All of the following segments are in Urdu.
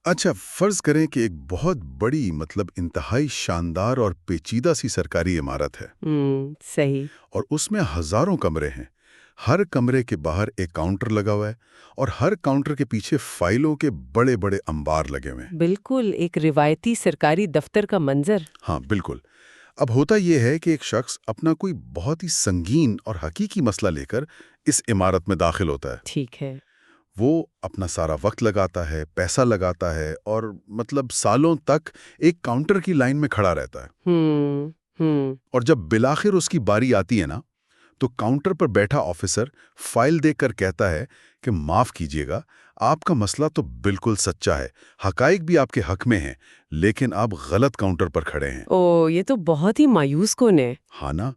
اچھا، فرض کریں کہ ایک بہت بڑی انتہائی شاندار اور پیچیدہ سی سرکاری عمارت ہے صحیح. اور اس میں ہزاروں کمرے ہیں۔ ہر کمرے کے باہر ایک کاؤنٹر لگا ہوا ہے اور ہر کاؤنٹر کے پیچھے فائلوں کے بڑے بڑے انبار لگے ہوئے ہیں۔ بالکل ایک روایتی سرکاری دفتر کا منظر. ہاں بالکل۔ اب ہوتا یہ ہے کہ ایک شخص اپنا کوئی بہت ہی سنگین اور حقیقی مسئلہ لے کر اس عمارت میں داخل ہوتا ہے۔ ٹھیک ہے. وہ اپنا سارا وقت لگاتا ہے، پیسہ لگاتا ہے اور سالوں تک ایک کاؤنٹر کی لائن میں کھڑا رہتا ہے۔ اور جب بالآخر اس کی باری آتی ہے نا، تو کاؤنٹر پر بیٹھا آفیسر فائل دیکھ کر کہتا ہے کہ معاف کیجیے گا، آپ کا مسئلہ تو بالکل سچا ہے، حقائق بھی آپ کے حق میں ہیں، لیکن آپ غلط کاؤنٹر پر کھڑے ہیں۔ یہ تو بہت ہی مایوس کن ہے. ہاں نا؟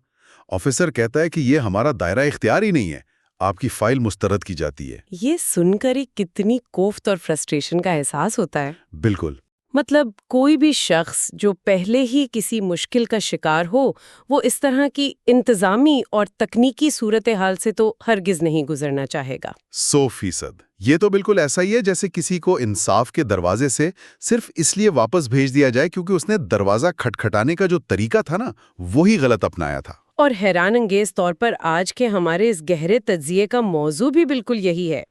آفیسر کہتا ہے کہ یہ ہمارا دائرہ اختیار ہی نہیں ہے، آپ کی فائل مسترد کی جاتی ہے۔ یہ سن کر ہی کتنی کوفت اور فرسٹریشن کا احساس ہوتا ہے. بالکل۔ مطلب کوئی بھی شخص جو پہلے ہی کسی مشکل کا شکار ہو، وہ اس طرح کی انتظامی اور تکنیکی صورتحال سے تو ہرگز نہیں گزرنا چاہے گا. 100%۔ یہ تو بالکل ایسا ہی ہے جیسے کسی کو انصاف کے دروازے سے صرف اس لیے واپس بھیج دیا جائے کیونکہ اس نے دروازہ کھٹکھٹانے کا جو طریقہ تھا نا، وہی غلط اپنایا تھا۔ اور حیران انگیز طور پر آج کے ہمارے اس گہرے تجزیے کا موضوع بھی بالکل یہی ہے۔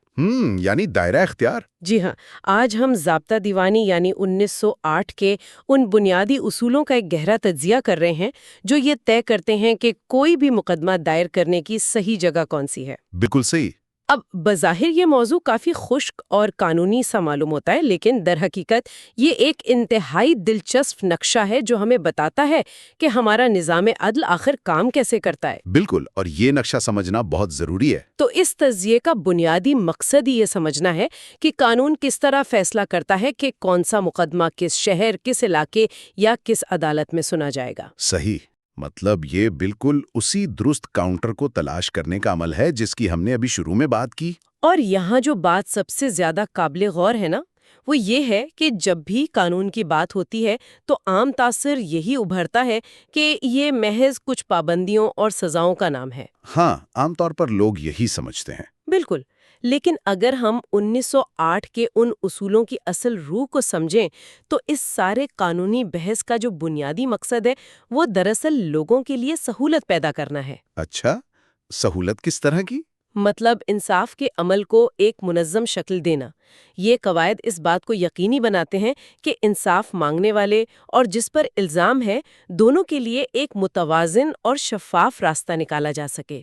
یعنی دائرہ اختیار۔ جی ہاں، آج ہم ضابطہ دیوانی یعنی 1908 کے ان بنیادی اصولوں کا ایک گہرا تجزیہ کر رہے ہیں جو یہ طے کرتے ہیں کہ کوئی بھی مقدمہ دائر کرنے کی صحیح جگہ کون سی ہے۔ بالکل صحیح۔ اب بظاہر یہ موضوع کافی خشک اور قانونی سا معلوم ہوتا ہے، لیکن در حقیقت یہ ایک انتہائی دلچسپ نقشہ ہے جو ہمیں بتاتا ہے کہ ہمارا نظام عدل آخر کام کیسے کرتا ہے۔ بالکل، اور یہ نقشہ سمجھنا بہت ضروری ہے۔ تو اس تجزیے کا بنیادی مقصد ہی یہ سمجھنا ہے کہ قانون کس طرح فیصلہ کرتا ہے کہ کون سا مقدمہ کس شہر، کس علاقے یا کس عدالت میں سنا جائے گا۔ صحیح۔ یہ بالکل اسی درست کاؤنٹر کو تلاش کرنے کا عمل ہے جس کی ہم نے ابھی شروع میں بات کی۔ اور یہاں جو بات سب سے زیادہ قابل غور ہے نا، وہ یہ ہے کہ جب بھی قانون کی بات ہوتی ہے تو عام تاثر یہی ابھرتا ہے کہ یہ محض کچھ پابندیوں اور سزاؤں کا نام ہے۔ ہاں، عام طور پر لوگ یہی سمجھتے ہیں۔ بالکل، لیکن اگر ہم 1908 کے ان اصولوں کی اصل روح کو سمجھیں تو اس سارے قانونی بحث کا جو بنیادی مقصد ہے وہ دراصل لوگوں کے لیے سہولت پیدا کرنا ہے۔ اچھا، سہولت کس طرح کی؟ مطلب انصاف کے عمل کو ایک منظم شکل دینا۔ یہ قواعد اس بات کو یقینی بناتے ہیں کہ انصاف مانگنے والے اور جس پر الزام ہے دونوں کے لیے ایک متوازن اور شفاف راستہ نکالا جا سکے۔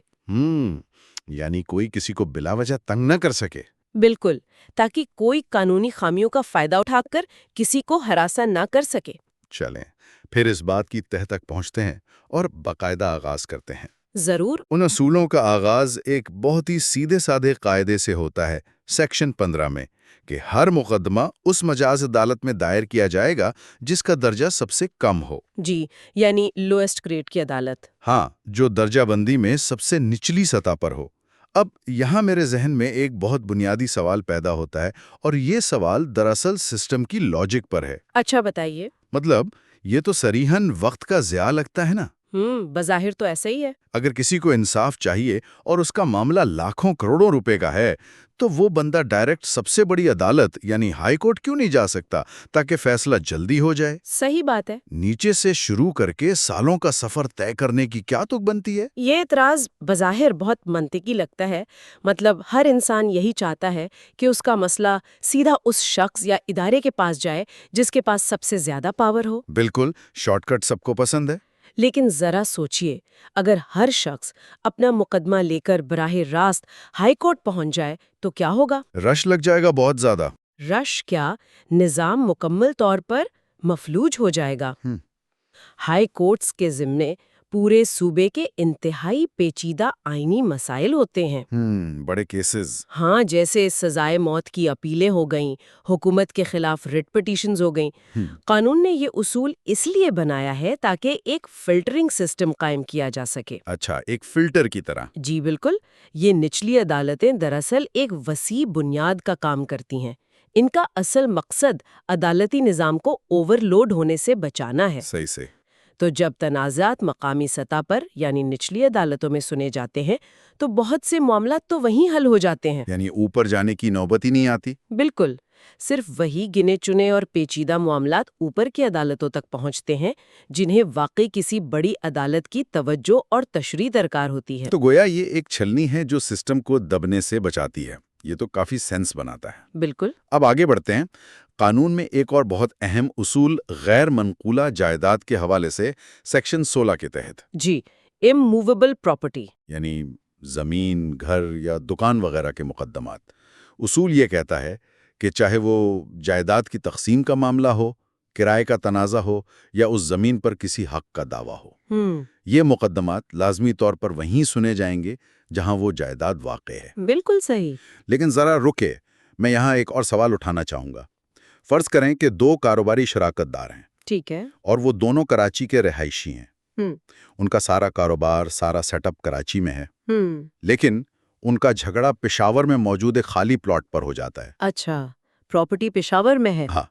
یعنی کوئی کسی کو بلا وجہ تنگ نہ کر سکے۔ بالکل، تاکہ کوئی قانونی خامیوں کا فائدہ اٹھا کر کسی کو ہراساں نہ کر سکے۔ چلیں، پھر اس بات کی تہ تک پہنچتے ہیں اور باقاعدہ آغاز کرتے ہیں۔ ضرور۔ ان اصولوں کا آغاز ایک بہت ہی سیدھے سادے قاعدے سے ہوتا ہے، سیکشن 15 میں، کہ ہر مقدمہ اس مجاز عدالت میں دائر کیا جائے گا جس کا درجہ سب سے کم ہو۔ جی، یعنی لوئسٹ گریڈ کی عدالت۔ ہاں، جو درجہ بندی میں سب سے نچلی سطح پر ہو۔ اب یہاں میرے ذہن میں ایک بہت بنیادی سوال پیدا ہوتا ہے اور یہ سوال دراصل سسٹم کی لاجک پر ہے۔ اچھا، بتائیے۔ یہ تو صریحاً وقت کا ضیاع لگتا ہے نا۔ بظاہر تو ایسا ہی ہے۔ اگر کسی کو انصاف چاہیے اور اس کا معاملہ لاکھوں کروڑوں روپے کا ہے تو وہ بندہ ڈائریکٹ سب سے بڑی عدالت یعنی ہائی کورٹ کیوں نہیں جا سکتا تاکہ فیصلہ جلدی ہو جائے؟ صحیح بات ہے۔ نیچے سے شروع کر کے سالوں کا سفر طے کرنے کی کیا تک بنتی ہے؟ یہ اعتراض بظاہر بہت منطقی لگتا ہے۔ مطلب ہر انسان یہی چاہتا ہے کہ اس کا مسئلہ سیدھا اس شخص یا ادارے کے پاس جائے جس کے پاس سب سے زیادہ پاور ہو۔ بالکل، شارٹ کٹ سب کو پسند ہے۔ لیکن ذرا سوچئے، اگر ہر شخص اپنا مقدمہ لے کر براہ راست ہائی کورٹ پہنچ جائے تو کیا ہوگا؟ رش لگ جائے گا بہت زیادہ۔ رش کیا، نظام مکمل طور پر مفلوج ہو جائے گا۔ ہائی کورٹس کے ضمن پورے صوبے کے انتہائی پیچیدہ آئینی مسائل ہوتے ہیں۔ بڑے کیسز۔ ہاں، جیسے سزائے موت کی اپیلیں ہو گئیں، حکومت کے خلاف ریٹ پٹیشنز ہو گئیں۔ قانون نے یہ اصول اس لیے بنایا ہے تاکہ ایک فلٹرنگ سسٹم قائم کیا جا سکے۔ اچھا، ایک فلٹر کی طرح۔ جی بالکل، یہ نچلی عدالتیں دراصل ایک وسیع بنیاد کا کام کرتی ہیں۔ ان کا اصل مقصد عدالتی نظام کو اوور لوڈ ہونے سے بچانا ہے۔ صحیح سے۔ تو جب تنازعات مقامی سطح پر یعنی نچلی عدالتوں میں سنے جاتے ہیں تو بہت سے معاملات تو وہیں حل ہو جاتے ہیں۔ یعنی اوپر جانے کی نوبت ہی نہیں آتی۔ بالکل، صرف وہی گنے چنے اور پیچیدہ معاملات اوپر کی عدالتوں تک پہنچتے ہیں جنہیں واقعی کسی بڑی عدالت کی توجہ اور تشریح درکار ہوتی ہے۔ تو گویا یہ ایک چھلنی ہے جو سسٹم کو دبنے سے بچاتی ہے۔ یہ تو کافی سینس بناتا ہے۔ بالکل۔ اب آگے بڑھتے ہیں۔ قانون میں ایک اور بہت اہم اصول غیر منقولہ جائیداد کے حوالے سے سیکشن 16 کے تحت جی، اموویبل پراپرٹی، یعنی زمین، گھر یا دکان وغیرہ کے مقدمات۔ اصول یہ کہتا ہے کہ چاہے وہ جائیداد کی تقسیم کا معاملہ ہو، کرائے کا تنازع ہو یا اس زمین پر کسی حق کا دعویٰ ہو، یہ مقدمات لازمی طور پر وہیں سنے جائیں گے جہاں وہ جائیداد واقع ہے۔ بالکل صحیح۔ لیکن ذرا رکے، میں یہاں ایک اور سوال اٹھانا چاہوں گا۔ فرض کریں کہ دو کاروباری شراکت دار ہیں، ٹھیک ہے، اور وہ دونوں کراچی کے رہائشی ہیں۔ ان کا سارا کاروبار، سارا سیٹ اپ کراچی میں ہے، لیکن ان کا جھگڑا پشاور میں موجود ایک خالی پلاٹ پر ہو جاتا ہے۔ اچھا، پراپرٹی پشاور میں ہے۔ ہاں،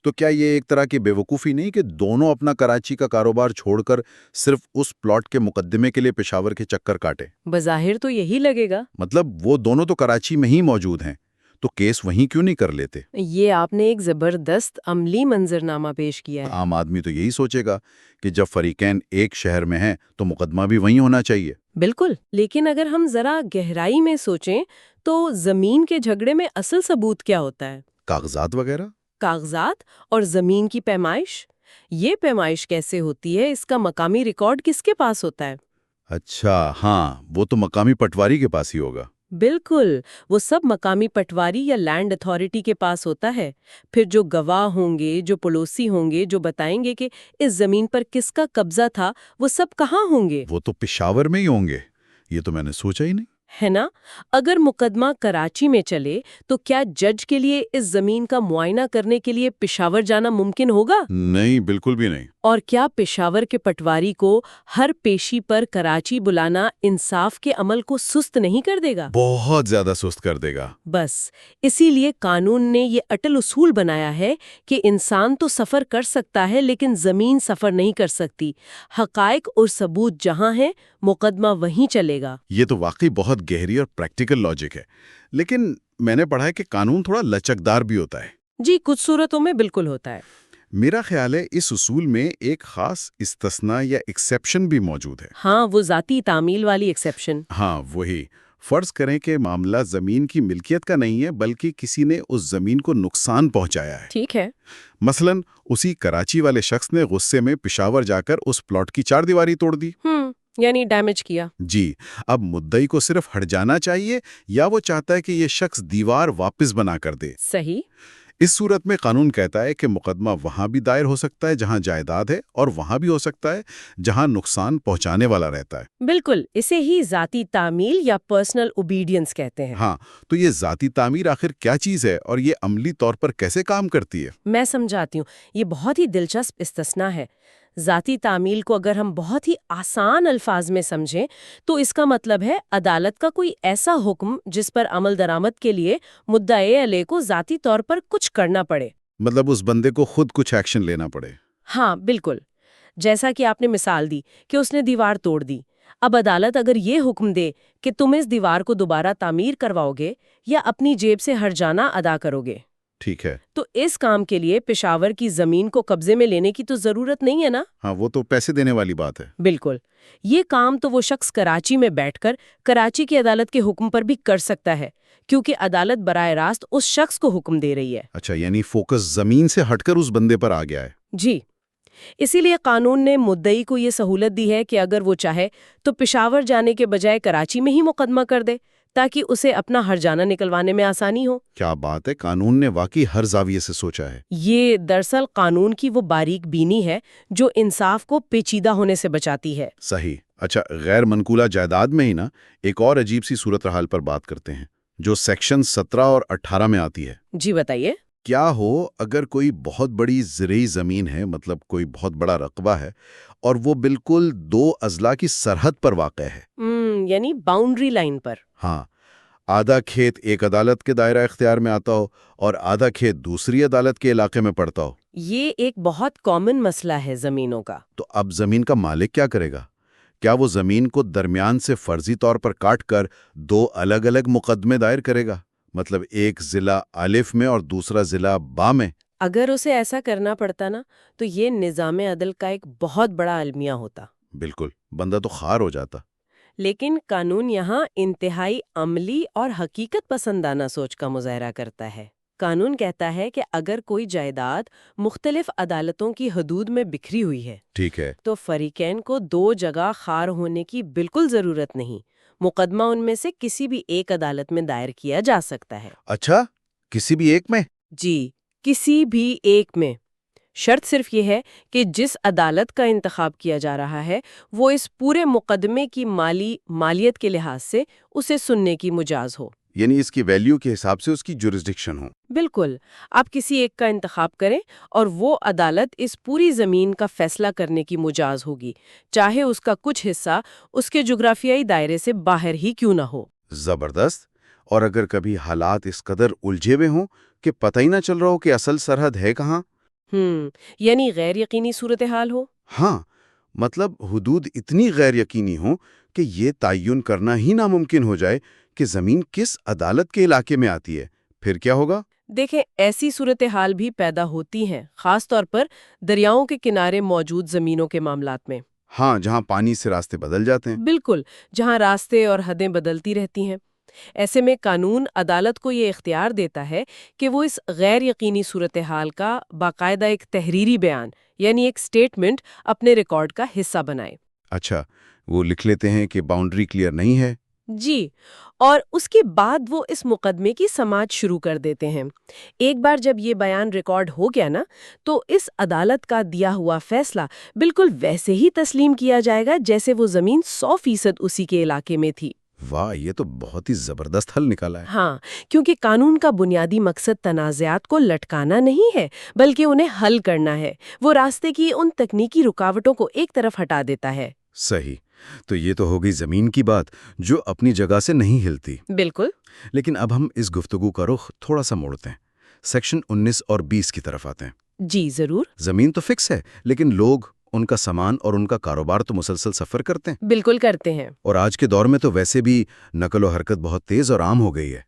تو کیا یہ ایک طرح کی بے وقوفی نہیں کہ دونوں اپنا کراچی کا کاروبار چھوڑ کر صرف اس پلاٹ کے مقدمے کے لیے پشاور کے چکر کاٹے؟ بظاہر تو یہی لگے گا۔ مطلب وہ دونوں تو کراچی میں ہی موجود ہیں، تو کیس وہیں کیوں نہیں کر لیتے؟ یہ آپ نے ایک زبردست عملی منظرنامہ پیش کیا ہے۔ عام آدمی تو یہی سوچے گا کہ جب فریقین ایک شہر میں ہیں تو مقدمہ بھی وہیں ہونا چاہیے۔ بالکل، لیکن اگر ہم ذرا گہرائی میں سوچیں تو زمین کے جھگڑے میں اصل ثبوت کیا ہوتا ہے؟ کاغذات وغیرہ؟ کاغذات اور زمین کی پیمائش۔ یہ پیمائش کیسے ہوتی ہے؟ اس کا مقامی ریکارڈ کس کے پاس ہوتا ہے؟ اچھا، ہاں، وہ تو مقامی پٹواری کے پاس ہی ہوگا۔ بالکل، وہ سب مقامی پٹواری یا لینڈ اتھارٹی کے پاس ہوتا ہے۔ پھر جو گواہ ہوں گے، جو پڑوسی ہوں گے، جو بتائیں گے کہ اس زمین پر کس کا قبضہ تھا، وہ سب کہاں ہوں گے؟ وہ تو پشاور میں ہی ہوں گے۔ یہ تو میں نے سوچا ہی نہیں۔ ہے نا؟ اگر مقدمہ کراچی میں چلے تو کیا جج کے لیے اس زمین کا معائنہ کرنے کے لیے پشاور جانا ممکن ہوگا؟ نہیں، بالکل بھی نہیں۔ اور کیا پشاور کے پٹواری کو ہر پیشی پر کراچی بلانا انصاف کے عمل کو سست نہیں کر دے گا؟ بہت زیادہ سست کر دے گا۔ بس اسی لیے قانون نے یہ اٹل اصول بنایا ہے کہ انسان تو سفر کر سکتا ہے لیکن زمین سفر نہیں کر سکتی۔ حقائق اور ثبوت جہاں ہیں، مقدمہ وہیں چلے گا۔ یہ تو واقعی بہت گہری اور پریکٹیکل لاجک ہے، لیکن میں نے پڑھا ہے کہ قانون تھوڑا لچکدار بھی ہوتا ہے۔ جی، کچھ صورتوں میں بالکل ہوتا ہے۔ میرا خیال ہے اس اصول میں ایک خاص استثناء یا ایکسیپشن بھی موجود ہے۔ ہاں، وہ ذاتی تعمیل والی ایکسیپشن۔ ہاں، وہی۔ فرض کریں کہ معاملہ زمین کی ملکیت کا نہیں ہے بلکہ کسی نے اس زمین کو نقصان پہنچایا ہے۔ ٹھیک ہے۔ مثلاً اسی کراچی والے شخص نے غصے میں پشاور جا کر اس پلاٹ کی 4 دیواری توڑ دی۔ یعنی ڈیمیج کیا۔ جی، اب مدعی کو صرف ہٹ جانا چاہیے یا وہ چاہتا ہے کہ یہ شخص دیوار واپس بنا کر دے؟ صحیح۔ اس صورت میں قانون کہتا ہے کہ مقدمہ وہاں بھی دائر ہو سکتا ہے جہاں جائیداد ہے، اور وہاں بھی ہو سکتا ہے جہاں نقصان پہنچانے والا رہتا ہے۔ بالکل، اسے ہی ذاتی تعمیل یا پرسنل اوبیڈینس کہتے ہیں۔ ہاں، تو یہ ذاتی تعمیر آخر کیا چیز ہے اور یہ عملی طور پر کیسے کام کرتی ہے؟ میں سمجھاتی ہوں، یہ بہت ہی دلچسپ استثناء ہے۔ ذاتی تعمیل کو اگر ہم بہت ہی آسان الفاظ میں سمجھیں تو اس کا مطلب ہے عدالت کا کوئی ایسا حکم جس پر عمل درآمد کے لیے مدعی علیہ کو ذاتی طور پر کچھ کرنا پڑے۔ مطلب اس بندے کو خود کچھ ایکشن لینا پڑے۔ ہاں، بالکل، جیسا کہ آپ نے مثال دی کہ اس نے دیوار توڑ دی۔ اب عدالت اگر یہ حکم دے کہ تم اس دیوار کو دوبارہ تعمیر کرواؤ گے یا اپنی جیب سے ہرجانہ ادا کرو گے، ٹھیک ہے، تو اس کام کے لیے پشاور کی زمین کو قبضے میں لینے کی تو ضرورت نہیں ہے نا؟ ہاں، وہ تو پیسے دینے والی بات ہے۔ بالکل، یہ کام تو وہ شخص کراچی میں بیٹھ کر کراچی کی عدالت کے حکم پر بھی کر سکتا ہے، کیونکہ عدالت براہ راست اس شخص کو حکم دے رہی ہے۔ اچھا، یعنی فوکس زمین سے ہٹ کر اس بندے پر آ گیا ہے۔ جی، اسی لیے قانون نے مدعی کو یہ سہولت دی ہے کہ اگر وہ چاہے تو پشاور جانے کے بجائے کراچی میں ہی مقدمہ کر دے تاکہ اسے اپنا ہرجانہ نکلوانے میں آسانی ہو۔ کیا بات ہے، قانون نے واقعی ہر زاویے سے سوچا ہے۔ یہ دراصل قانون کی وہ باریک بینی ہے جو انصاف کو پیچیدہ ہونے سے بچاتی ہے۔ صحیح۔ اچھا، غیر منقولہ جائیداد میں ہی نا ایک اور عجیب سی صورتحال پر بات کرتے ہیں جو سیکشن 17 اور 18 میں آتی ہے۔ جی بتائیے۔ کیا ہو اگر کوئی بہت بڑی زرعی زمین ہے، مطلب کوئی بہت بڑا رقبہ ہے، اور وہ بالکل 2 اضلاع کی سرحد پر واقع ہے؟ یعنی باؤنڈری لائن پر۔ ہاں، آدھا کھیت ایک عدالت کے دائرہ اختیار میں آتا ہو اور آدھا کھیت دوسری عدالت کے علاقے میں پڑتا ہو۔ یہ ایک بہت کامن مسئلہ ہے زمینوں کا۔ تو اب زمین کا مالک کیا کرے گا؟ کیا وہ زمین کو درمیان سے فرضی طور پر کاٹ کر 2 الگ الگ مقدمے دائر کرے گا؟ مطلب ایک ضلع الف میں اور دوسرا ضلع با میں؟ اگر اسے ایسا کرنا پڑتا نا تو یہ نظام عدل کا ایک بہت بڑا المیہ ہوتا۔ بالکل، بندہ تو خار ہو جاتا۔ لیکن قانون یہاں انتہائی عملی اور حقیقت پسندانہ سوچ کا مظاہرہ کرتا ہے۔ قانون کہتا ہے کہ اگر کوئی جائیداد مختلف عدالتوں کی حدود میں بکھری ہوئی ہے، ٹھیک ہے، تو فریقین کو دو جگہ خار ہونے کی بالکل ضرورت نہیں، مقدمہ ان میں سے کسی بھی ایک عدالت میں دائر کیا جا سکتا ہے۔ اچھا، کسی بھی ایک میں؟ جی، کسی بھی ایک میں۔ شرط صرف یہ ہے کہ جس عدالت کا انتخاب کیا جا رہا ہے وہ اس پورے مقدمے کی مالیت کے لحاظ سے اسے سننے کی مجاز ہو۔ یعنی اس کی ویلیو کے حساب سے اس کی جورسڈکشن ہو۔ بالکل، آپ کسی ایک کا انتخاب کریں اور وہ عدالت اس پوری زمین کا فیصلہ کرنے کی مجاز ہوگی، چاہے اس کا کچھ حصہ اس کے جغرافیائی دائرے سے باہر ہی کیوں نہ ہو۔ زبردست۔ اور اگر کبھی حالات اس قدر الجھے ہوئے ہوں کہ پتہ ہی نہ چل رہا ہو کہ اصل سرحد ہے کہاں؟ یعنی غیر یقینی صورتحال ہو؟ ہاں، مطلب حدود اتنی غیر یقینی ہوں کہ یہ تعین کرنا ہی ناممکن ہو جائے کہ زمین کس عدالت کے علاقے میں آتی ہے، پھر کیا ہوگا؟ دیکھیں، ایسی صورتحال بھی پیدا ہوتی ہیں، خاص طور پر دریاؤں کے کنارے موجود زمینوں کے معاملات میں۔ ہاں، جہاں پانی سے راستے بدل جاتے ہیں۔ بالکل، جہاں راستے اور حدیں بدلتی رہتی ہیں۔ ایسے میں قانون عدالت کو یہ اختیار دیتا ہے کہ وہ اس غیر یقینی صورتحال کا باقاعدہ ایک تحریری بیان یعنی ایک سٹیٹمنٹ اپنے ریکارڈ کا حصہ بنائے۔ اچھا، وہ لکھ لیتے ہیں کہ باؤنڈری کلیئر نہیں ہے؟ جی، اور اس کے بعد وہ اس مقدمے کی سماعت شروع کر دیتے ہیں۔ ایک بار جب یہ بیان ریکارڈ ہو گیا نا، تو اس عدالت کا دیا ہوا فیصلہ بالکل ویسے ہی تسلیم کیا جائے گا جیسے وہ زمین 100% اسی کے علاقے میں تھی۔ واہ، یہ تو بہت ہی زبردست حل نکالا ہے۔ ہاں، کیونکہ قانون کا بنیادی مقصد تنازعات کو لٹکانا نہیں ہے بلکہ انہیں حل کرنا ہے۔ وہ راستے کی ان تکنیکی رکاوٹوں کو ایک طرف ہٹا دیتا ہے۔ صحیح، تو یہ تو ہو گئی زمین کی بات جو اپنی جگہ سے نہیں ہلتی۔ بالکل۔ لیکن اب ہم اس گفتگو کا رخ تھوڑا سا موڑتے ہیں، سیکشن 19 اور 20 کی طرف آتے ہیں۔ جی ضرور۔ زمین تو فکس ہے، لیکن لوگ، ان کا سامان اور ان کا کاروبار تو مسلسل سفر کرتے ہیں۔ بالکل کرتے ہیں۔ اور آج کے دور میں تو ویسے بھی نقل و حرکت بہت تیز اور عام ہو گئی ہے،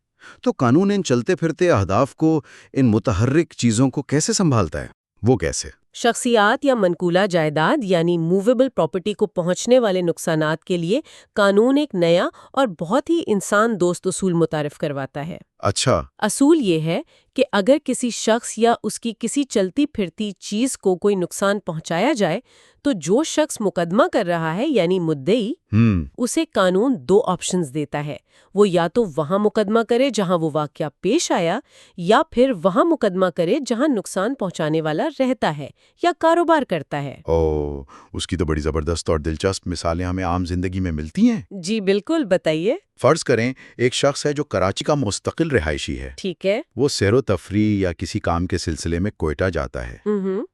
تو قانون ان چلتے پھرتے اہداف کو، ان متحرک چیزوں کو کیسے سنبھالتا ہے؟ وہ کیسے؟ شخصیات یا منقولہ جائیداد یعنی موویبل پراپرٹی کو پہنچنے والے نقصانات کے لیے قانون ایک نیا اور بہت ہی انسان دوست اصول متعارف کرواتا ہے۔ اچھا۔ اصول یہ ہے کہ اگر کسی شخص یا اس کی کسی چلتی پھرتی چیز کو کوئی نقصان پہنچایا جائے تو جو شخص مقدمہ کر رہا ہے یعنی مدعی اسے قانون 2 آپشنز دیتا ہے۔ وہ یا تو وہاں مقدمہ کرے جہاں وہ واقعہ پیش آیا، یا پھر وہاں مقدمہ کرے جہاں نقصان پہنچانے والا رہتا ہے یا کاروبار کرتا ہے۔ اس کی تو بڑی زبردست اور دلچسپ مثالیں ہمیں عام زندگی میں ملتی ہیں۔ جی بالکل، بتائیے۔ فرض کریں ایک شخص ہے جو کراچی کا مستقل رہائشی ہے۔ ٹھیک ہے۔ وہ سیر و تفریح یا کسی کام کے سلسلے میں کوئٹہ جاتا ہے۔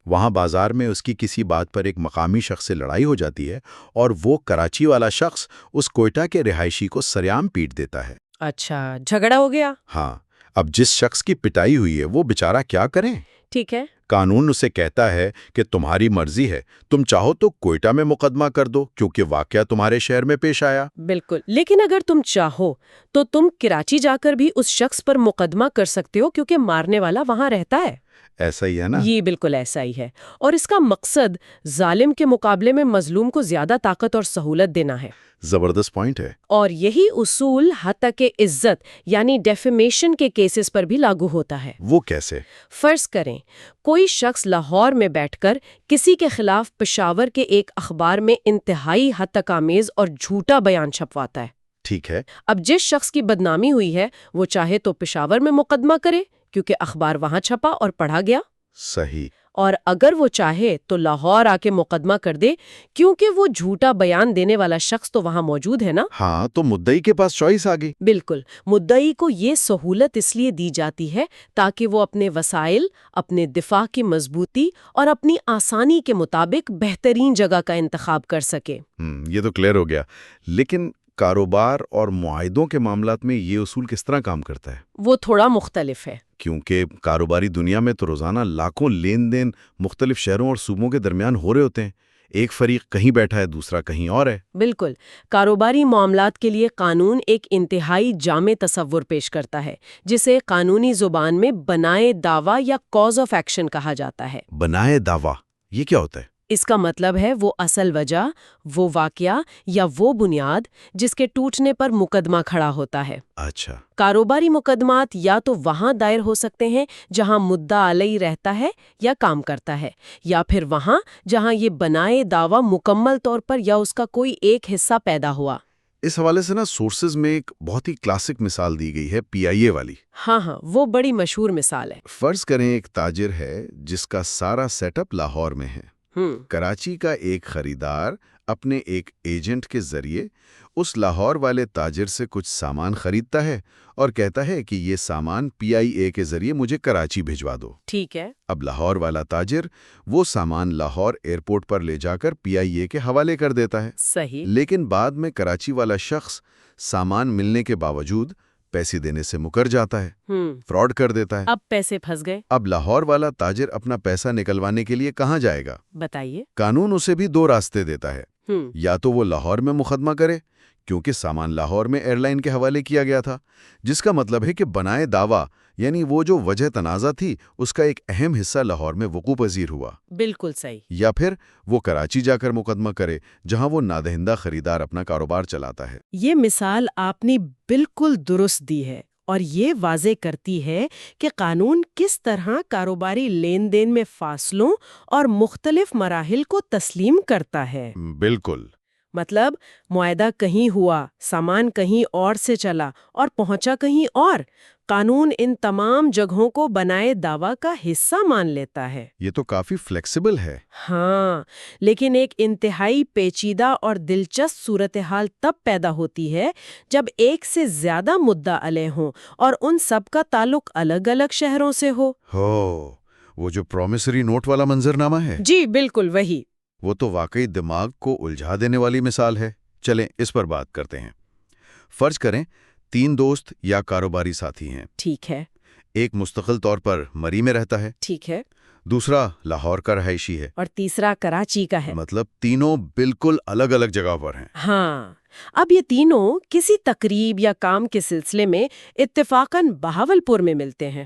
وہاں بازار میں اس کی کسی بات پر ایک مقامی شخص سے لڑائی ہو جاتی ہے اور وہ کراچی والا شخص اس کوئٹہ کے رہائشی کو سریعام پیٹ دیتا ہے۔ اچھا، جھگڑا ہو گیا۔ ہاں، اب جس شخص کی پٹائی ہوئی ہے وہ بیچارہ کیا کریں؟ ٹھیک ہے۔ قانون اسے کہتا ہے کہ تمہاری مرضی ہے، تم چاہو تو کوئٹہ میں مقدمہ کر دو کیونکہ واقعہ تمہارے شہر میں پیش آیا۔ بالکل، لیکن اگر تم چاہو تو تم کراچی جا کر بھی اس شخص پر مقدمہ کر سکتے ہو کیونکہ مارنے والا وہاں رہتا ہے۔ ایسا ہی ہے نا؟ یہ بالکل ایسا ہی ہے، اور اس کا مقصد ظالم کے مقابلے میں مظلوم کو زیادہ طاقت اور سہولت دینا ہے۔ زبردست پوائنٹ ہے۔ اور یہی اصول حتی کہ عزت یعنی ڈیفیمیشن کے کیسز پر بھی لاگو ہوتا ہے۔ وہ کیسے؟ فرض کریں کوئی شخص لاہور میں بیٹھ کر کسی کے خلاف پشاور کے ایک اخبار میں انتہائی حد تک آمیز اور جھوٹا بیان چھپواتا ہے۔ ٹھیک ہے۔ اب جس شخص کی بدنامی ہوئی ہے وہ چاہے تو پشاور میں مقدمہ کرے کیونکہ اخبار وہاں چھپا اور پڑھا گیا۔ صحیح۔ اور اگر وہ چاہے تو لاہور آ کے مقدمہ کر دے کیونکہ وہ جھوٹا بیان دینے والا شخص تو وہاں موجود ہے نا۔ ہاں، تو مدعی کے پاس چوائس آ گئی۔ بالکل، مدعی کو یہ سہولت اس لیے دی جاتی ہے تاکہ وہ اپنے وسائل، اپنے دفاع کی مضبوطی اور اپنی آسانی کے مطابق بہترین جگہ کا انتخاب کر سکے۔ یہ تو کلیئر ہو گیا، لیکن کاروبار اور معاہدوں کے معاملات میں یہ اصول کس طرح کام کرتا ہے؟ وہ تھوڑا مختلف ہے، کیونکہ کاروباری دنیا میں تو روزانہ لاکھوں لین دین مختلف شہروں اور صوبوں کے درمیان ہو رہے ہوتے ہیں۔ ایک فریق کہیں بیٹھا ہے، دوسرا کہیں اور ہے۔ بالکل، کاروباری معاملات کے لیے قانون ایک انتہائی جامع تصور پیش کرتا ہے جسے قانونی زبان میں بنائے دعویٰ یا کاز آف ایکشن کہا جاتا ہے۔ بنائے دعویٰ، یہ کیا ہوتا ہے؟ اس کا مطلب ہے وہ اصل وجہ، وہ واقعہ یا وہ بنیاد جس کے ٹوٹنے پر مقدمہ کھڑا ہوتا ہے۔ اچھا۔ کاروباری مقدمات یا تو وہاں دائر ہو سکتے ہیں جہاں مدعا علیہ رہتا ہے یا کام کرتا ہے، یا پھر وہاں جہاں یہ بنائے دعویٰ مکمل طور پر یا اس کا کوئی ایک حصہ پیدا ہوا۔ اس حوالے سے نا سورسز میں ایک بہت ہی کلاسک مثال دی گئی ہے، PIA والی۔ ہاں، وہ بڑی مشہور مثال ہے۔ فرض کریں ایک تاجر ہے جس کا سارا سیٹ اپ لاہور میں ہے۔ کراچی کا ایک خریدار اپنے ایک ایجنٹ کے ذریعے اس لاہور والے تاجر سے کچھ سامان خریدتا ہے اور کہتا ہے کہ یہ سامان PIA کے ذریعے مجھے کراچی بھجوا دو۔ ٹھیک ہے۔ اب لاہور والا تاجر وہ سامان لاہور ایئرپورٹ پر لے جا کر PIA کے حوالے کر دیتا ہے۔ صحیح۔ لیکن بعد میں کراچی والا شخص سامان ملنے کے باوجود پیسے دینے سے مکر جاتا ہے، فراڈ کر دیتا ہے۔ اب پیسے پھنس گئے۔ اب لاہور والا تاجر اپنا پیسہ نکلوانے کے لیے کہاں جائے گا؟ بتائیے۔ قانون اسے بھی دو راستے دیتا ہے، یا تو وہ لاہور میں مقدمہ کرے کیونکہ سامان لاہور میں ایئر لائن کے حوالے کیا گیا تھا، جس کا مطلب ہے کہ بنائے دعویٰ یعنی وہ جو وجہ تنازع تھی اس کا ایک اہم حصہ لاہور میں وقوع پذیر ہوا۔ بالکل صحیح۔ یا پھر وہ کراچی جا کر مقدمہ کرے جہاں وہ نادہندہ خریدار اپنا کاروبار چلاتا ہے۔ یہ مثال آپ نے بالکل درست دی ہے اور یہ واضح کرتی ہے کہ قانون کس طرح کاروباری لین دین میں فاصلوں اور مختلف مراحل کو تسلیم کرتا ہے۔ بالکل۔ مطلب معاہدہ کہیں ہوا، سامان کہیں اور سے چلا اور پہنچا کہیں اور، قانون ان تمام جگہوں کو بنائے دعویٰ کا حصہ مان لیتا ہے۔ یہ تو کافی فلیکسیبل ہے۔ ہاں، لیکن ایک انتہائی پیچیدہ اور دلچسپ صورتحال تب پیدا ہوتی ہے جب ایک سے زیادہ مدعا علیہ ہوں اور ان سب کا تعلق الگ الگ شہروں سے ہو۔ وہ جو پرومسری نوٹ والا منظرنامہ ہے؟ جی بالکل وہی۔ وہ تو واقعی دماغ کو الجھا دینے والی مثال ہے۔ چلیں اس پر بات کرتے ہیں۔ فرض کریں 3 دوست یا کاروباری ساتھی ہیں۔ ٹھیک ہے۔ ایک مستقل طور پر مری میں رہتا ہے، ٹھیک ہے۔ دوسرا لاہور کا رہائشی ہے، اور تیسرا کراچی کا ہے۔ مطلب تینوں بالکل الگ الگ جگہ پر ہیں۔ ہاں، اب یہ تینوں کسی تقریب یا کام کے سلسلے میں اتفاقاً بہاولپور میں ملتے ہیں۔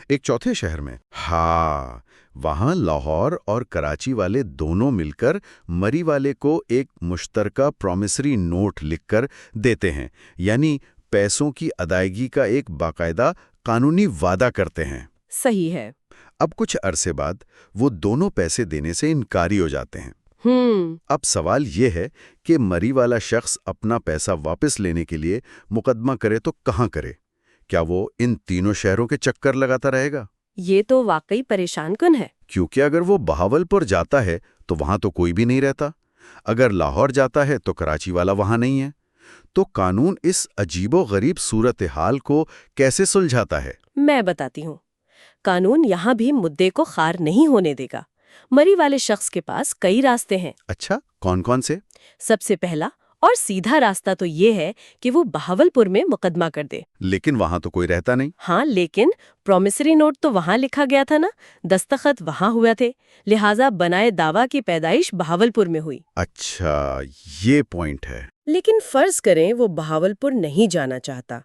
ایک چوتھے شہر میں۔ ہاں، وہاں لاہور اور کراچی والے دونوں مل کر مری والے کو ایک مشترکہ پرومسری نوٹ لکھ کر دیتے ہیں، یعنی پیسوں کی ادائیگی کا ایک باقاعدہ قانونی وعدہ کرتے ہیں۔ صحیح ہے۔ اب کچھ عرصے بعد وہ دونوں پیسے دینے سے انکاری ہو جاتے ہیں۔ اب سوال یہ ہے کہ مری والا شخص اپنا پیسہ واپس لینے کے لیے مقدمہ کرے تو کہاں کرے؟ کیا وہ ان تینوں شہروں کے چکر لگاتا رہے گا؟ یہ تو واقعی پریشان کن ہے۔ کیونکہ اگر وہ بہاولپور جاتا ہے تو وہاں تو کوئی بھی نہیں رہتا، اگر لاہور جاتا ہے تو کراچی والا وہاں نہیں ہے، تو قانون اس عجیب و غریب صورتحال کو کیسے سلجھاتا ہے؟ میں بتاتی ہوں۔ قانون یہاں بھی مدعے کو خار نہیں ہونے دے گا۔ مری والے شخص کے پاس کئی راستے ہیں۔ اچھا، کون کون سے؟ سب سے پہلا اور سیدھا راستہ تو یہ ہے کہ وہ بہاولپور میں مقدمہ کر دے۔ لیکن وہاں تو کوئی رہتا نہیں۔ ہاں، لیکن پرومسری نوٹ تو وہاں لکھا گیا تھا نا، دستخط وہاں ہوا تھے، لہٰذا بنائے دعویٰ کی پیدائش بہاولپور میں ہوئی۔ اچھا، یہ پوائنٹ ہے۔ لیکن فرض کریں وہ بہاولپور نہیں جانا چاہتا،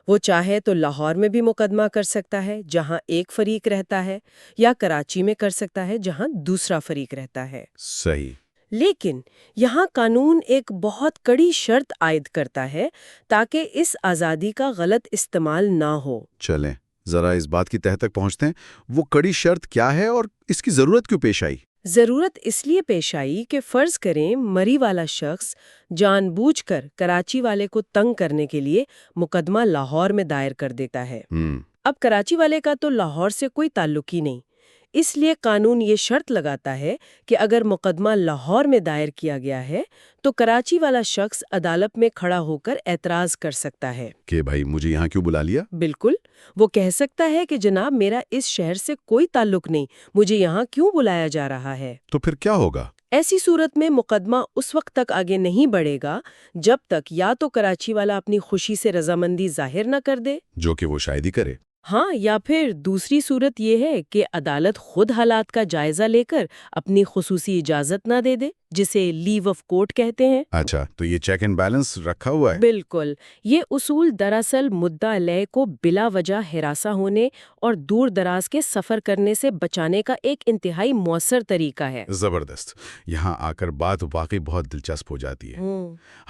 وہ چاہے تو لاہور میں بھی مقدمہ کر سکتا ہے جہاں ایک فریق رہتا ہے، یا کراچی میں کر سکتا ہے جہاں دوسرا فریق رہتا ہے۔ صحیح۔ لیکن یہاں قانون ایک بہت کڑی شرط عائد کرتا ہے تاکہ اس آزادی کا غلط استعمال نہ ہو۔ چلیں ذرا اس بات کی تہ تک پہنچتے ہیں، وہ کڑی شرط کیا ہے اور اس کی ضرورت کیوں پیش آئی؟ ضرورت اس لیے پیش آئی کہ فرض کریں مری والا شخص جان بوجھ کر کراچی والے کو تنگ کرنے کے لیے مقدمہ لاہور میں دائر کر دیتا ہے۔ اب کراچی والے کا تو لاہور سے کوئی تعلق ہی نہیں، اس لیے قانون یہ شرط لگاتا ہے کہ اگر مقدمہ لاہور میں دائر کیا گیا ہے تو کراچی والا شخص عدالت میں کھڑا ہو کر اعتراض کر سکتا ہے کہ بھائی مجھے یہاں کیوں بلا لیا؟ بالکل، وہ کہہ سکتا ہے کہ جناب میرا اس شہر سے کوئی تعلق نہیں، مجھے یہاں کیوں بلایا جا رہا ہے؟ تو پھر کیا ہوگا؟ ایسی صورت میں مقدمہ اس وقت تک آگے نہیں بڑھے گا جب تک یا تو کراچی والا اپنی خوشی سے رضامندی ظاہر نہ کر دے، جو کہ وہ شاید ہی کرے، ہاں، یا پھر دوسری صورت یہ ہے کہ عدالت خود حالات کا جائزہ لے کر اپنی خصوصی اجازت نہ دے دے، جسے لیو آف کورٹ کہتے ہیں۔ اچھا، تو یہ چیک اینڈ بیلنس رکھا ہوا ہے؟ بالکل، یہ اصول دراصل مدعا علیہ کو بلا وجہ ہراساں ہونے اور دور دراز کے سفر کرنے سے بچانے کا ایک انتہائی مؤثر طریقہ ہے۔ زبردست۔ یہاں آ کر بات واقعی بہت دلچسپ ہو جاتی ہے۔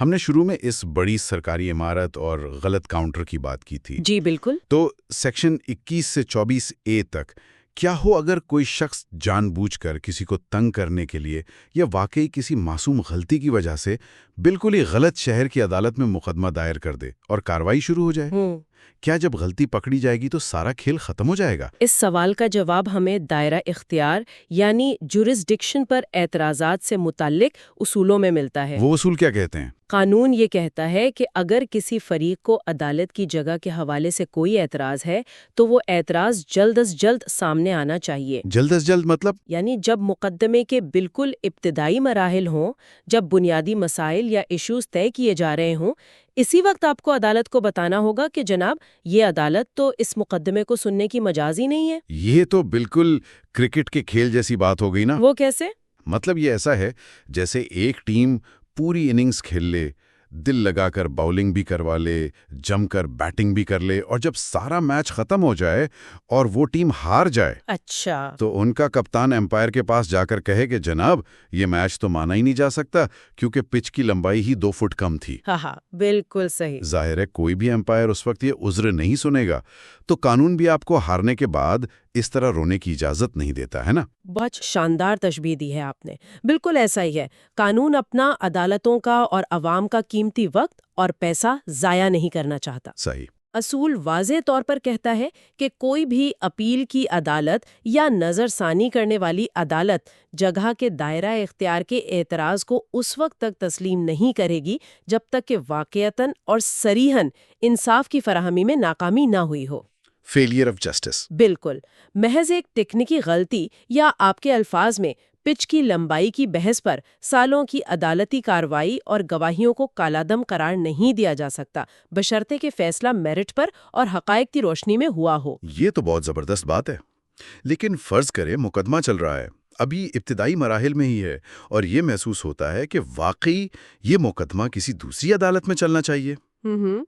ہم نے شروع میں اس بڑی سرکاری عمارت اور غلط کاؤنٹر کی بات کی تھی۔ جی بالکل۔ تو سیکشن 21 سے 24A تک کیا ہو اگر کوئی شخص جان بوجھ کر کسی کو تنگ کرنے کے لیے یا واقعی کسی معصوم غلطی کی وجہ سے بالکل ہی غلط شہر کی عدالت میں مقدمہ دائر کر دے اور کارروائی شروع ہو جائے؟ کیا جب غلطی پکڑی جائے گی تو سارا کھیل ختم ہو جائے گا؟ اس سوال کا جواب ہمیں دائرہ اختیار یعنی جورسڈکشن پر اعتراضات سے متعلق اصولوں میں ملتا ہے۔ وہ اصول کیا کہتے ہیں؟ قانون یہ کہتا ہے کہ اگر کسی فریق کو عدالت کی جگہ کے حوالے سے کوئی اعتراض ہے تو وہ اعتراض جلد از جلد سامنے آنا چاہیے۔ جلد از جلد مطلب؟ یعنی جب مقدمے کے بالکل ابتدائی مراحل ہوں، جب بنیادی مسائل یا ایشوز طے کیے جا رہے ہوں، اسی وقت آپ کو عدالت کو بتانا ہوگا کہ جناب یہ عدالت تو اس مقدمے کو سننے کی مجاز ہی نہیں ہے۔ یہ تو بالکل کرکٹ کے کھیل جیسی بات ہو گئی نا۔ وہ کیسے؟ مطلب یہ ایسا ہے جیسے ایک ٹیم پوری اننگز کھیل لے، دل لگا کر باؤلنگ بھی کروا لے، جم کر بیٹنگ بھی کر لے، اور جب سارا میچ ختم ہو جائے اور وہ ٹیم ہار جائے اچھا، تو ان کا کپتان امپائر کے پاس جا کر کہے کہ جناب یہ میچ تو مانا ہی نہیں جا سکتا کیونکہ پچ کی لمبائی ہی 2 فٹ کم تھی۔ ہاں بالکل صحیح۔ ظاہر ہے کوئی بھی امپائر اس وقت یہ عذر نہیں سنے گا، تو قانون بھی آپ کو ہارنے کے بعد اس طرح رونے کی اجازت نہیں دیتا ہے نا۔ بہت شاندار تشبیہ دی ہے آپ نے، بالکل ایسا ہی ہے۔ قانون اپنا عدالتوں کا اور عوام کا قیمتی وقت اور پیسہ ضائع نہیں کرنا چاہتا۔ صحیح۔ اصول واضح طور پر کہتا ہے کہ کوئی بھی اپیل کی عدالت یا نظر ثانی کرنے والی عدالت جگہ کے دائرہ اختیار کے اعتراض کو اس وقت تک تسلیم نہیں کرے گی جب تک کہ واقعتاً اور صریحاً انصاف کی فراہمی میں ناکامی نہ ہوئی ہو۔ Failure of justice. بالکل، محض ایک ٹیکنیکی غلطی یا آپ کے الفاظ میں پچ کی لمبائی کی بحث پر سالوں کی عدالتی کارروائی اور گواہیوں کو کالعدم قرار نہیں دیا جا سکتا، بشرطے کہ فیصلہ میرٹ پر اور حقائق کی روشنی میں ہوا ہو۔ یہ تو بہت زبردست بات ہے، لیکن فرض کرے مقدمہ چل رہا ہے، ابھی ابتدائی مراحل میں ہی ہے، اور یہ محسوس ہوتا ہے کہ واقعی یہ مقدمہ کسی دوسری عدالت میں چلنا چاہیے،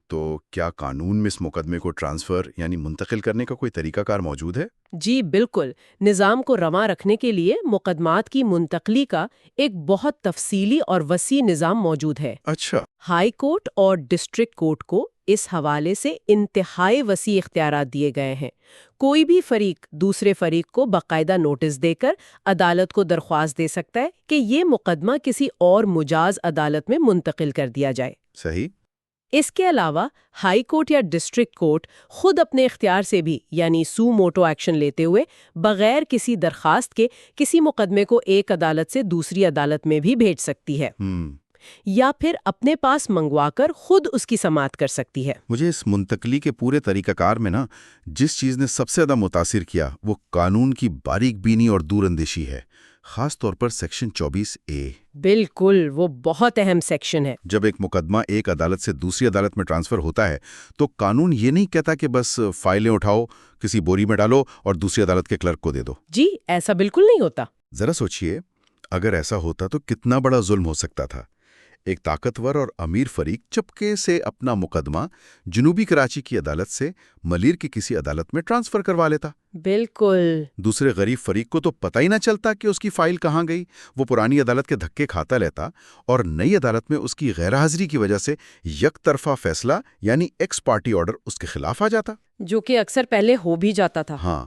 تو کیا قانون میں اس مقدمے کو ٹرانسفر یعنی منتقل کرنے کا کوئی طریقہ کار موجود ہے؟ جی بالکل، نظام کو رواں رکھنے کے لیے مقدمات کی منتقلی کا ایک بہت تفصیلی اور وسیع نظام موجود ہے۔ اچھا۔ ہائی کورٹ اور ڈسٹرکٹ کورٹ کو اس حوالے سے انتہائی وسیع اختیارات دیے گئے ہیں۔ کوئی بھی فریق دوسرے فریق کو باقاعدہ نوٹس دے کر عدالت کو درخواست دے سکتا ہے کہ یہ مقدمہ کسی اور مجاز عدالت میں منتقل کر دیا جائے۔ صحیح۔ اس کے علاوہ ہائی کورٹ یا ڈسٹرکٹ کورٹ خود اپنے اختیار سے بھی یعنی سو موٹو ایکشن لیتے ہوئے بغیر کسی درخواست کے کسی مقدمے کو ایک عدالت سے دوسری عدالت میں بھی بھیج سکتی ہے، یا پھر اپنے پاس منگوا کر خود اس کی سماعت کر سکتی ہے۔ مجھے اس منتقلی کے پورے طریقہ کار میں جس چیز نے سب سے زیادہ متاثر کیا وہ قانون کی باریک بینی اور دور اندیشی ہے، خاص طور پر سیکشن 24A۔ بالکل، وہ بہت اہم سیکشن ہے۔ جب ایک مقدمہ ایک عدالت سے دوسری عدالت میں ٹرانسفر ہوتا ہے تو قانون یہ نہیں کہتا کہ بس فائلیں اٹھاؤ، کسی بوری میں ڈالو اور دوسری عدالت کے کلرک کو دے دو۔ جی ایسا بالکل نہیں ہوتا۔ ذرا سوچئے، اگر ایسا ہوتا تو کتنا بڑا ظلم ہو سکتا تھا۔ ایک طاقتور اور امیر فریق چپکے سے اپنا مقدمہ جنوبی کراچی کی عدالت سے ملیر کی کسی عدالت میں ٹرانسفر کروا لیتا۔ بالکل۔ دوسرے غریب فریق کو تو پتہ ہی نہ چلتا کہ اس کی فائل کہاں گئی، وہ پرانی عدالت کے دھکے کھاتا لیتا اور نئی عدالت میں اس کی غیر حاضری کی وجہ سے یک طرفہ فیصلہ یعنی ایکس پارٹی آرڈر اس کے خلاف آ جاتا، جو کہ اکثر پہلے ہو بھی جاتا تھا۔ ہاں،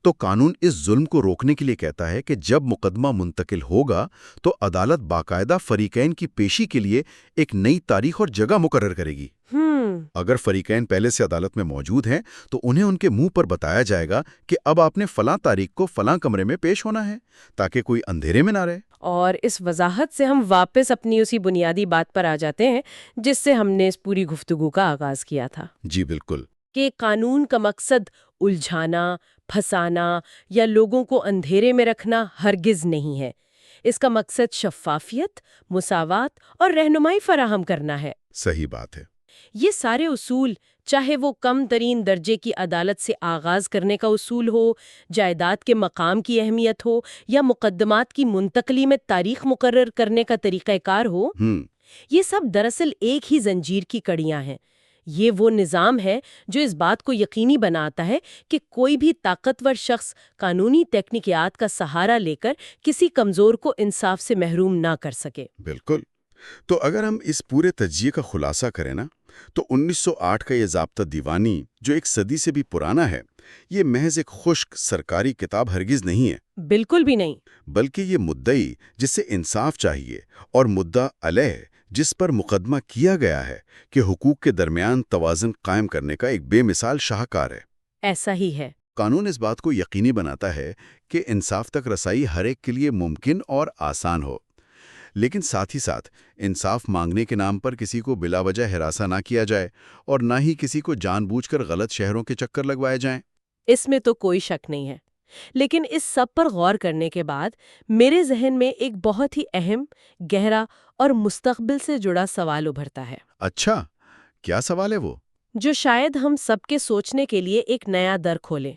تو قانون اس ظلم کو روکنے کے لیے کہتا ہے کہ جب مقدمہ منتقل ہوگا تو عدالت باقاعدہ فریقین کی پیشی کے لیے ایک نئی تاریخ اور جگہ مقرر کرے گی۔ اگر فریقین پہلے سے عدالت میں موجود ہیں تو انہیں ان کے منہ پر بتایا جائے گا کہ اب آپ نے فلاں تاریخ کو فلاں کمرے میں پیش ہونا ہے تاکہ کوئی اندھیرے میں نہ رہے۔ اور اس وضاحت سے ہم واپس اپنی اسی بنیادی بات پر آ جاتے ہیں جس سے ہم نے اس پوری گفتگو کا آغاز کیا تھا۔ جی بالکل، کہ قانون کا مقصد الجھانا، پھنسانا یا لوگوں کو اندھیرے میں رکھنا ہرگز نہیں ہے۔ اس کا مقصد شفافیت، مساوات اور رہنمائی فراہم کرنا ہے۔ صحیح بات ہے۔ یہ سارے اصول، چاہے وہ کم ترین درجے کی عدالت سے آغاز کرنے کا اصول ہو، جائیداد کے مقام کی اہمیت ہو، یا مقدمات کی منتقلی میں تاریخ مقرر کرنے کا طریقہ کار ہو، یہ سب دراصل ایک ہی زنجیر کی کڑیاں ہیں۔ یہ وہ نظام ہے جو اس بات کو یقینی بناتا ہے کہ کوئی بھی طاقتور شخص قانونی تکنیکیات کا سہارا لے کر کسی کمزور کو انصاف سے محروم نہ کر سکے۔ بالکل۔ تو اگر ہم اس پورے تجزیے کا خلاصہ کریں نا، تو 1908 کا یہ ضابطہ دیوانی جو ایک صدی سے بھی پرانا ہے، یہ محض ایک خشک سرکاری کتاب ہرگز نہیں ہے۔ بالکل بھی نہیں۔ بلکہ یہ مدعی جس سے انصاف چاہیے اور مدعا علیہ جس پر مقدمہ کیا گیا ہے کہ حقوق کے درمیان توازن قائم کرنے کا ایک بے مثال شاہکار ہے۔ ایسا ہی ہے۔ قانون اس بات کو یقینی بناتا ہے کہ انصاف تک رسائی ہر ایک کے لیے ممکن اور آسان ہو، لیکن ساتھ ہی ساتھ انصاف مانگنے کے نام پر کسی کو بلا وجہ ہراساں نہ کیا جائے اور نہ ہی کسی کو جان بوجھ کر غلط شہروں کے چکر لگوائے جائیں۔ اس میں تو کوئی شک نہیں ہے، لیکن اس سب پر غور کرنے کے بعد میرے ذہن میں ایک بہت ہی اہم، گہرا اور مستقبل سے جڑا سوال ابھرتا ہے۔ اچھا، کیا سوال ہے وہ؟ جو شاید ہم سب کے سوچنے کے لیے ایک نیا در کھولے۔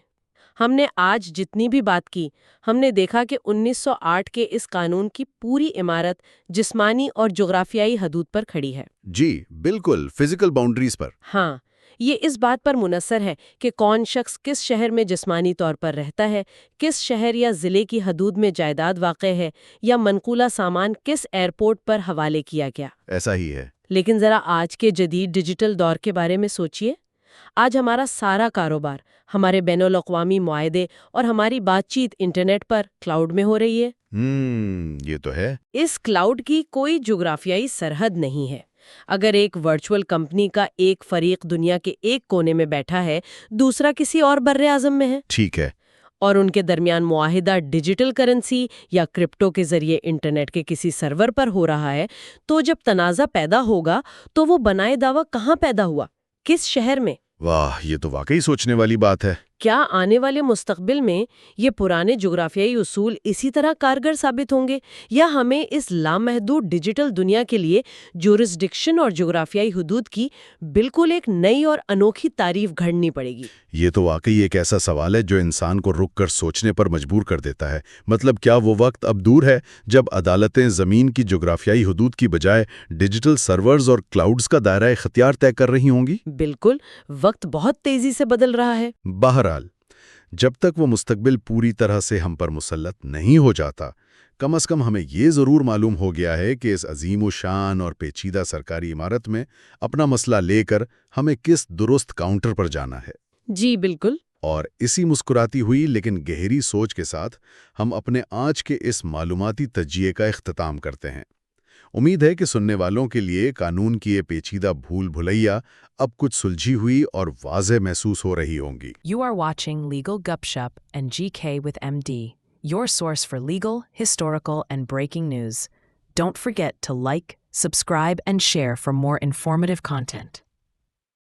ہم نے آج جتنی بھی بات کی، ہم نے دیکھا کہ 1908 کے اس قانون کی پوری عمارت جسمانی اور جغرافیائی حدود پر کھڑی ہے۔ جی بالکل، فزیکل باؤنڈریز پر۔ ہاں، یہ اس بات پر منحصر ہے کہ کون شخص کس شہر میں جسمانی طور پر رہتا ہے، کس شہر یا ضلع کی حدود میں جائیداد واقع ہے، یا منقولہ سامان کس ایئرپورٹ پر حوالے کیا گیا۔ ایسا ہی ہے۔ لیکن ذرا آج کے جدید ڈیجیٹل دور کے بارے میں سوچئے۔ آج ہمارا سارا کاروبار، ہمارے بین الاقوامی معاہدے اور ہماری بات چیت انٹرنیٹ پر کلاؤڈ میں ہو رہی ہے۔ یہ تو ہے۔ اس کلاؤڈ کی کوئی جغرافیائی سرحد نہیں ہے۔ اگر ایک ورچوئل کمپنی کا ایک فریق دنیا کے ایک کونے میں بیٹھا ہے، دوسرا کسی اور بر اعظم میں ہے، ٹھیک ہے، اور ان کے درمیان معاہدہ ڈیجیٹل کرنسی یا کرپٹو کے ذریعے انٹرنیٹ کے کسی سرور پر ہو رہا ہے، تو جب تنازع پیدا ہوگا تو وہ بنائے دعویٰ کہاں پیدا ہوا، کس شہر میں؟ واہ، یہ تو واقعی سوچنے والی بات ہے۔ کیا آنے والے مستقبل میں یہ پرانے جغرافیائی اصول اسی طرح کارگر ثابت ہوں گے، یا ہمیں اس لامحدود ڈیجیٹل دنیا کے لیے جورسڈکشن اور جغرافیائی حدود کی بالکل ایک نئی اور انوکھی تعریف گھڑنی پڑے گی؟ یہ تو واقعی ایک ایسا سوال ہے جو انسان کو رک کر سوچنے پر مجبور کر دیتا ہے۔ مطلب کیا وہ وقت اب دور ہے جب عدالتیں زمین کی جغرافیائی حدود کی بجائے ڈیجیٹل سرورز اور کلاؤڈز کا دائرہ اختیار طے کر رہی ہوں گی؟ بالکل، وقت بہت تیزی سے بدل رہا ہے۔ بہرحال، جب تک وہ مستقبل پوری طرح سے ہم پر مسلط نہیں ہو جاتا، کم از کم ہمیں یہ ضرور معلوم ہو گیا ہے کہ اس عظیم و شان اور پیچیدہ سرکاری عمارت میں اپنا مسئلہ لے کر ہمیں کس درست کاؤنٹر پر جانا ہے۔ جی بالکل۔ اور اسی مسکراتی ہوئی لیکن گہری سوچ کے ساتھ ہم اپنے آج کے اس معلوماتی تجزیے کا اختتام کرتے ہیں۔ امید ہے کہ سننے والوں کے لیے قانون کی یہ پیچیدہ بھول بھلیا اب کچھ سلجھی ہوئی اور واضح محسوس ہو رہی ہوں گی۔ You are watching Legal Gupshup and GK with MD, your source for legal, historical, and breaking news. Don't forget to like, subscribe, and share for more informative content.